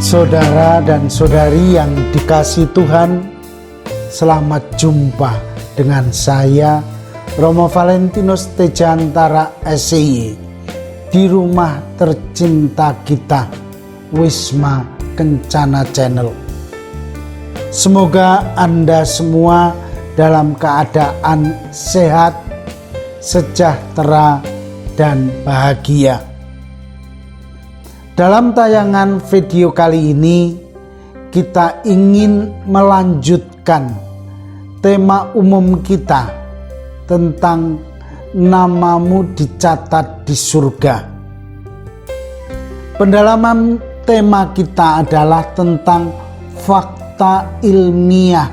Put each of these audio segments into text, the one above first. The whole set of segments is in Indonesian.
Saudara dan saudari yang dikasihi Tuhan, selamat jumpa dengan saya Romo Valentinus Tejantara SCY di rumah tercinta kita, Wisma Kencana Channel. Semoga Anda semua dalam keadaan sehat, sejahtera, dan bahagia. Dalam tayangan video kali ini, kita ingin melanjutkan tema umum kita tentang namamu dicatat di surga. Pendalaman tema kita adalah tentang fakta ilmiah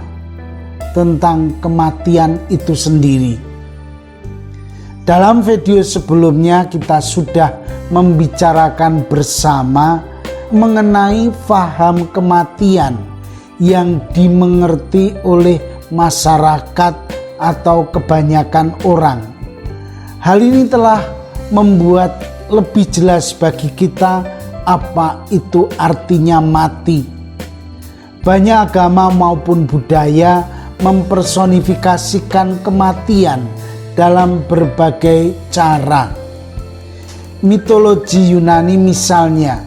tentang kematian itu sendiri. Dalam video sebelumnya kita sudah membicarakan bersama mengenai faham kematian yang dimengerti oleh masyarakat atau kebanyakan orang. Hal ini telah membuat lebih jelas bagi kita apa itu artinya mati. Banyak agama maupun budaya mempersonifikasikan kematian dalam berbagai cara. Mitologi Yunani misalnya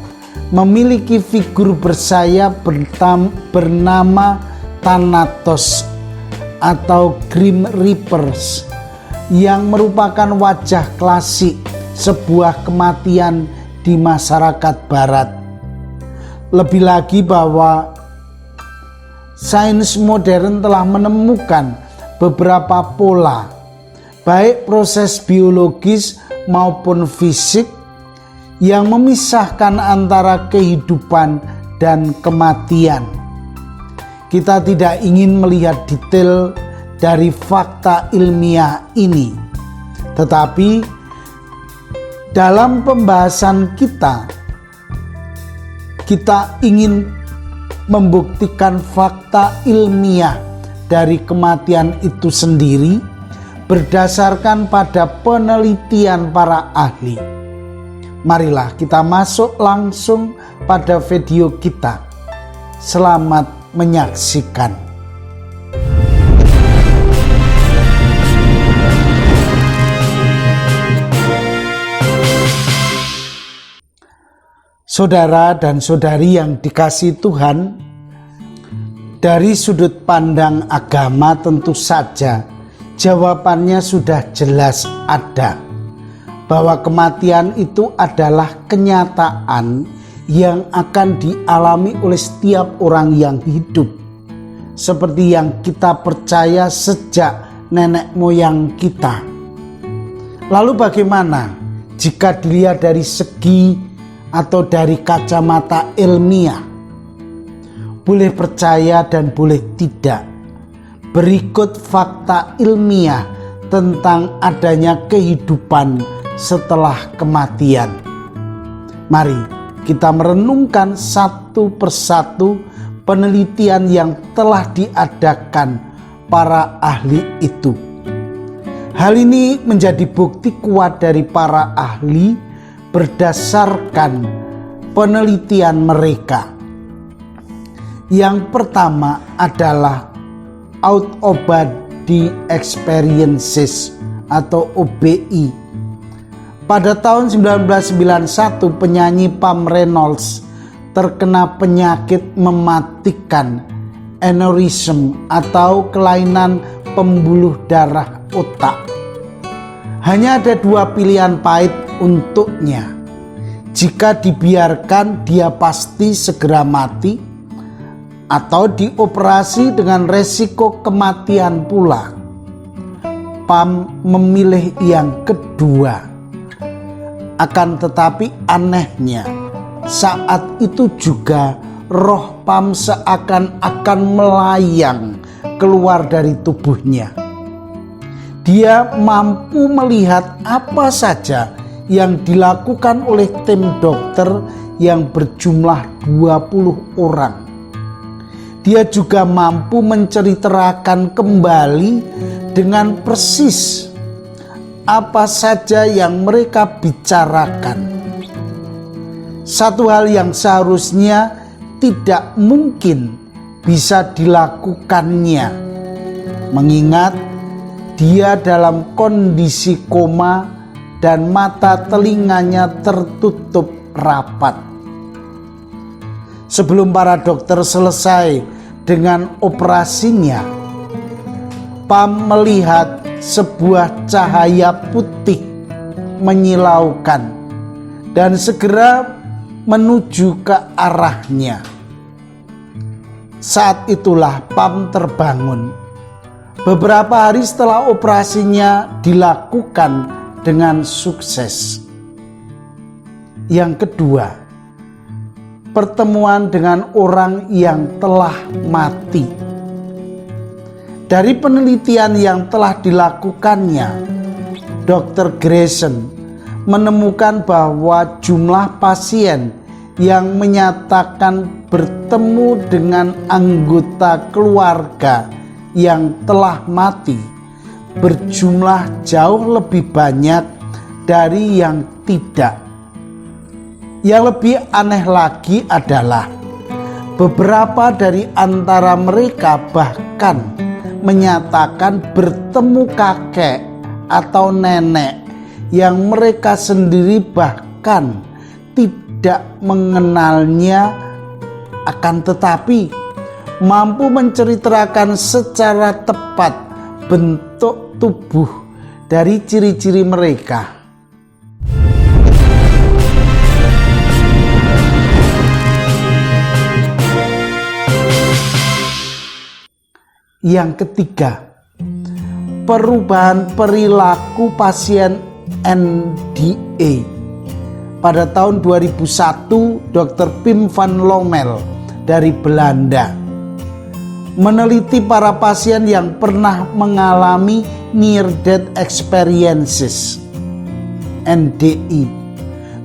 memiliki figur bersayap bernama Thanatos atau Grim Reapers yang merupakan wajah klasik sebuah kematian di masyarakat barat. Lebih lagi bahwa sains modern telah menemukan beberapa pola, baik proses biologis maupun fisik, yang memisahkan antara kehidupan dan kematian. Kita tidak ingin melihat detail dari fakta ilmiah ini, tetapi dalam pembahasan kita ingin membuktikan fakta ilmiah dari kematian itu sendiri berdasarkan pada penelitian para ahli. Marilah kita masuk langsung pada video kita. Selamat menyaksikan. Saudara dan saudari yang dikasihi Tuhan, dari sudut pandang agama tentu saja jawabannya sudah jelas ada, bahwa kematian itu adalah kenyataan yang akan dialami oleh setiap orang yang hidup, seperti yang kita percaya sejak nenek moyang kita. Lalu bagaimana jika dilihat dari segi atau dari kacamata ilmiah? Boleh percaya dan boleh tidak. Berikut fakta ilmiah tentang adanya kehidupan setelah kematian. Mari kita merenungkan satu persatu penelitian yang telah diadakan para ahli itu. Hal ini menjadi bukti kuat dari para ahli berdasarkan penelitian mereka. Yang pertama adalah out of body experiences atau OBI. Pada tahun 1991 penyanyi Pam Reynolds terkena penyakit mematikan aneurism atau kelainan pembuluh darah otak. Hanya ada dua pilihan pahit untuknya. Jika dibiarkan, dia pasti segera mati, atau dioperasi dengan resiko kematian pula. Pam memilih yang kedua. Akan tetapi anehnya, saat itu juga roh Pam seakan-akan melayang keluar dari tubuhnya. Dia mampu melihat apa saja yang dilakukan oleh tim dokter yang berjumlah 20 orang. Dia juga mampu menceritakan kembali dengan persis apa saja yang mereka bicarakan. Satu hal yang seharusnya tidak mungkin bisa dilakukannya, mengingat dia dalam kondisi koma dan mata telinganya tertutup rapat. Sebelum para dokter selesai dengan operasinya, Pam melihat sebuah cahaya putih menyilaukan dan segera menuju ke arahnya. Saat itulah Pam terbangun. Beberapa hari setelah operasinya dilakukan dengan sukses. Yang kedua, pertemuan dengan orang yang telah mati. Dari penelitian yang telah dilakukannya, Dr. Grayson menemukan bahwa jumlah pasien yang menyatakan bertemu dengan anggota keluarga yang telah mati berjumlah jauh lebih banyak dari yang tidak. Yang lebih aneh lagi adalah beberapa dari antara mereka bahkan menyatakan bertemu kakek atau nenek yang mereka sendiri bahkan tidak mengenalnya, akan tetapi mampu menceritakan secara tepat bentuk tubuh dari ciri-ciri mereka. Yang ketiga, perubahan perilaku pasien NDA. Pada tahun 2001, Dr. Pim van Lommel dari Belanda meneliti para pasien yang pernah mengalami near death experiences (NDE).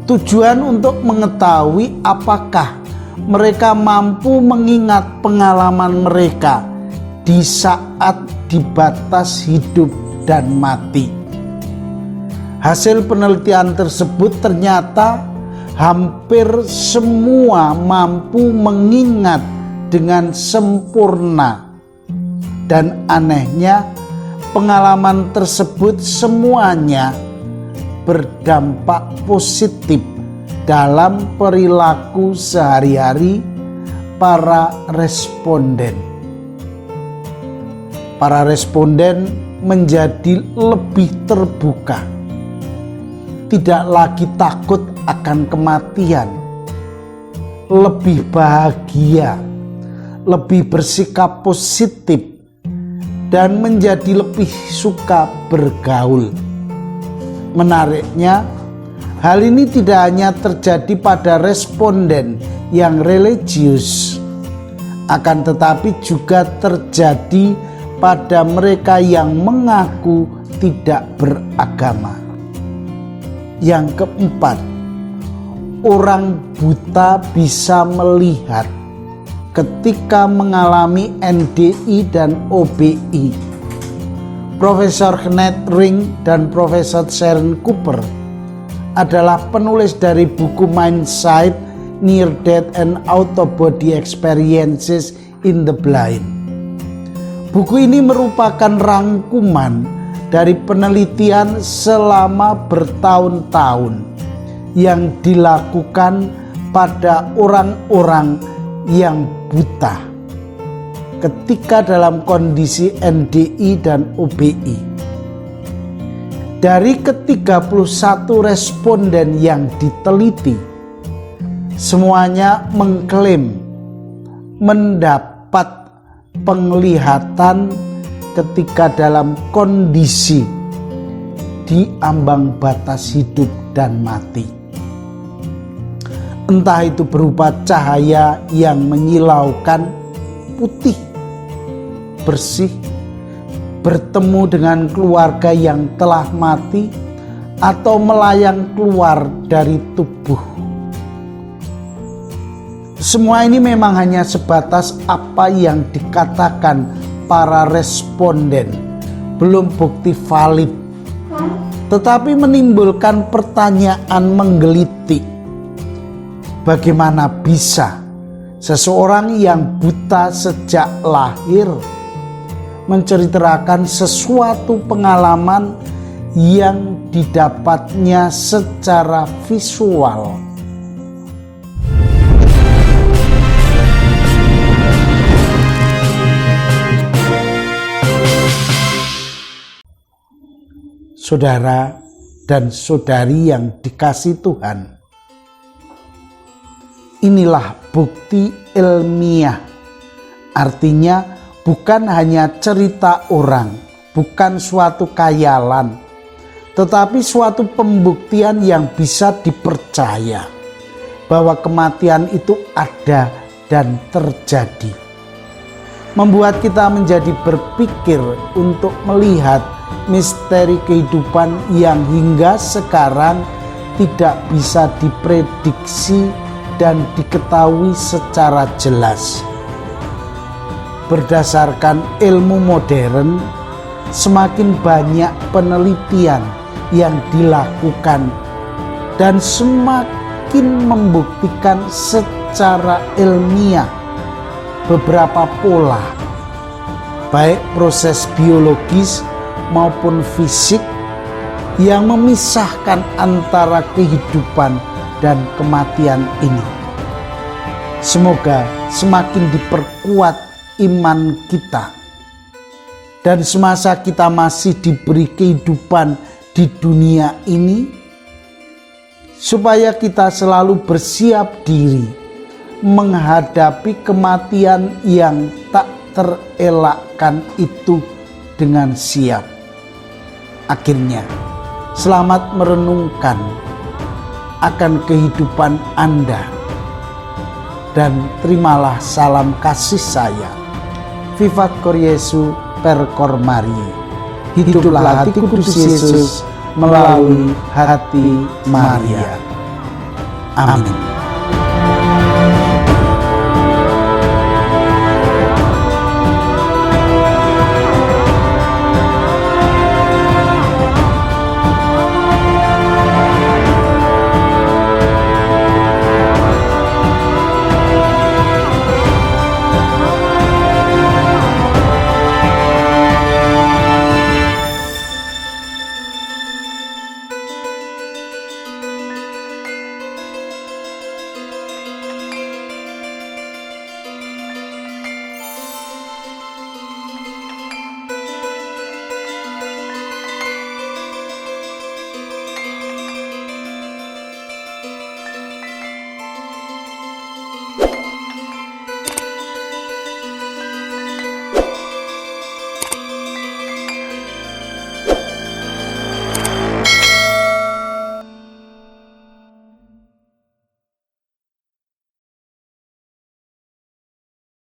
Tujuan untuk mengetahui apakah mereka mampu mengingat pengalaman mereka di saat di batas hidup dan mati. Hasil penelitian tersebut ternyata hampir semua mampu mengingat dengan sempurna. Dan anehnya, pengalaman tersebut semuanya berdampak positif dalam perilaku sehari-hari para responden. Para responden menjadi lebih terbuka, tidak lagi takut akan kematian, lebih bahagia, lebih bersikap positif, dan menjadi lebih suka bergaul. Menariknya, hal ini tidak hanya terjadi pada responden yang religius, akan tetapi juga terjadi pada mereka yang mengaku tidak beragama. Yang keempat, orang buta bisa melihat ketika mengalami NDI dan OBI. Profesor Kenneth Ring dan Profesor Sharon Cooper adalah penulis dari buku Mindsight, Near Death and Out of Body Experiences in the Blind. Buku ini merupakan rangkuman dari penelitian selama bertahun-tahun yang dilakukan pada orang-orang yang buta ketika dalam kondisi NDI dan OBI. Dari ke-31 responden yang diteliti, semuanya mengklaim mendapat penglihatan ketika dalam kondisi di ambang batas hidup dan mati. Entah itu berupa cahaya yang menyilaukan, putih, bersih, bertemu dengan keluarga yang telah mati, atau melayang keluar dari tubuh. Semua ini memang hanya sebatas apa yang dikatakan para responden, belum bukti valid, tetapi menimbulkan pertanyaan menggelitik. Bagaimana bisa seseorang yang buta sejak lahir, menceritakan sesuatu pengalaman yang didapatnya secara visual. Saudara dan saudari yang dikasihi Tuhan, inilah bukti ilmiah. Artinya bukan hanya cerita orang, bukan suatu khayalan, tetapi suatu pembuktian yang bisa dipercaya bahwa kematian itu ada dan terjadi. Membuat kita menjadi berpikir untuk melihat misteri kehidupan yang hingga sekarang tidak bisa diprediksi dan diketahui secara jelas. Berdasarkan ilmu modern, semakin banyak penelitian yang dilakukan dan semakin membuktikan secara ilmiah beberapa pola, baik proses biologis maupun fisik, yang memisahkan antara kehidupan dan kematian ini. Semoga semakin diperkuat iman kita, dan semasa kita masih diberi kehidupan di dunia ini, supaya kita selalu bersiap diri menghadapi kematian yang tak terelakkan itu dengan siap. Akhirnya, selamat merenungkan akan kehidupan Anda, dan terimalah salam kasih saya. Vivat Cor Jesu per Cor Mariae. Hiduplah hati kudus Yesus melalui hati Maria. Amin.